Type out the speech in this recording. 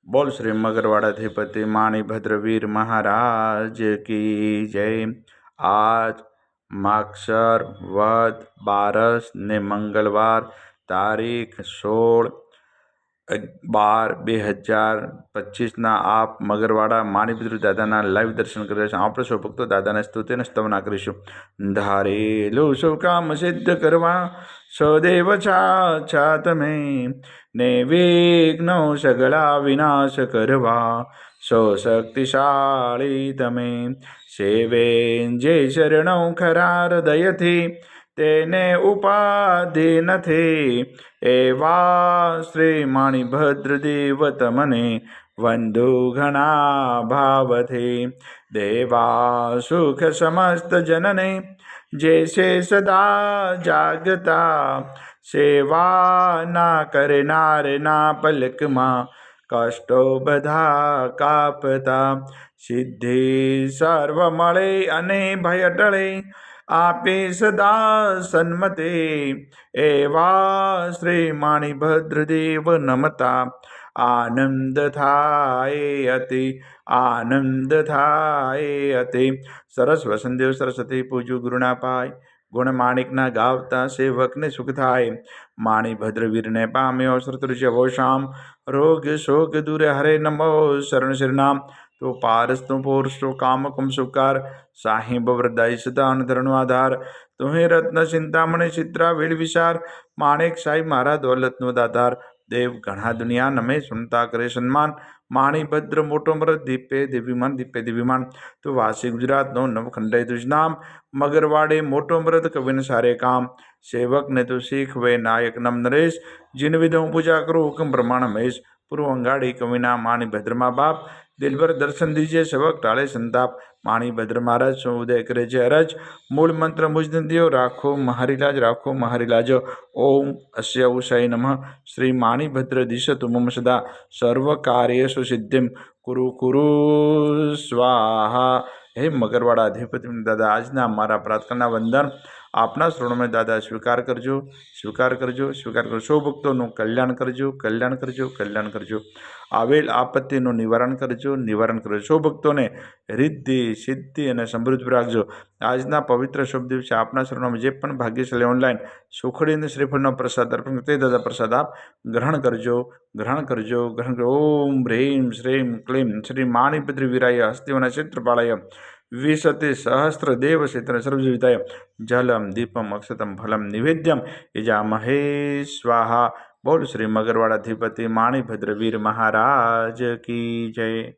बोल श्री मगरवाड़ाधिपति माणिभद्रवीर महाराज की जय। आज माक्षर वध 12 ने मंगलवार तारीख 16/12/2025 आप मगरवाड़ा माणिभद्र दादाना लाइव दर्शन कर रहे हैं। આપણે સૌ ભક્તો દાદાને સ્તુતિ અને સ્તવના કરીશું। ધારેલું શુભ કામ સિદ્ધ કરવા સદેવ છા તમે ને વિઘ્નો સગળા વિનાશ કરવા સો શક્તિશાળી તમે સેવે જે શરણો ખરા હૃદયથી તેને ઉપાધિ નથી એવા શ્રી માણિભદ્ર દેવ તમને વંદુ ઘણા ભાવથી દેવા સુખ સમસ્ત જનને જે છે સદા જાગતા સેવા ના કરનાર ના પલકમાં કષ્ટો બધા કાપતા સિદ્ધિ સર્વ મળે અને ભય ટળે આપે સદા સન્મતે એવા શ્રી માણિભદ્ર દેવ નમતા આનંદ થાય અતિ આનંદ થાય અતિ। સરસ વસંતદેવ સરસ્વતી પૂજ્યું ગુરુના પાય ગુણ માણિકના ગાવતા સેવકને સુખ થાય માણિભદ્ર વીરને પામ્યો શ્રુતરુચિ શામ રોગ શોક દૂર હરે નમો શરણ શરનામ તો પારસ તું પોરસ તો કામ કુમ સુકાર સાહિબ વરદાઈ સદાન ધરણો આધાર તુહે રત્ન ચિંતામણી ચિત્રા વેલ વિચાર માણેક સાહેબ મારા દોલતનો દાતાર દેવ ઘણા દુનિયા નમે સુનતા કરે સન્માન માણિભદ્ર મોટો મરદ દીપે દિવ્યમાન તો વાસી ગુજરાતનો નવખંડય તુજ નામ મગરવાડે મોટો મરદ કવિન સારે કામ સેવક ને તો શીખવે નાયક નમ નરેશ जिन विधों पूजा करो हुक्म प्रमाण महेश पूर्व अंगाड़ी कविना माणिभद्रमा बाप दिलभर दर्शन दीजिए सेवक टाले संताप माणिभद्र महाराज सो उदय करे जे अरज मूल मंत्र मुझ दियो राखो महारिलाज ओम अस्य उषाय नमः श्री माणिभद्र दिशतु मम सदा सर्व कार्येषु सिद्धिं कुरु कुरु स्वाहा। हे मगरवाड़ा अधिपति दादा आजना अमारा प्रार्थना वंदन आपना श्रणों दादा स्वीकार करजो सौ भक्तों कल्याण करजो आवेल आपत्तिનું નિવારણ કરજો સૌ ભક્તોને રિદ્ધિ સિદ્ધિ અને સમૃદ્ધિ રાખજો। આજના પવિત્ર શુભ દિવસે આપના શરણોમાં જે પણ ભાગ્યશાળી ઓનલાઈન સુખડી અને શ્રીફળનો પ્રસાદ અર્પણ તે દાદા પ્રસાદ આપ ગ્રહણ કરજો। ઓમ હ્રીમ શ્રીમ ક્લીમ શ્રી માણિભદ્ર વીરાય હસ્તિવના ક્ષેત્રપાળાય विशति सहस्र देव क्षेत्र सर्वजीविताय जलम दीपम अक्षतम फलम निवेद्यम यजामहे स्वाहा। बोल श्री मगरवाड़ाधिपति माणिभद्र वीर महाराज की जय।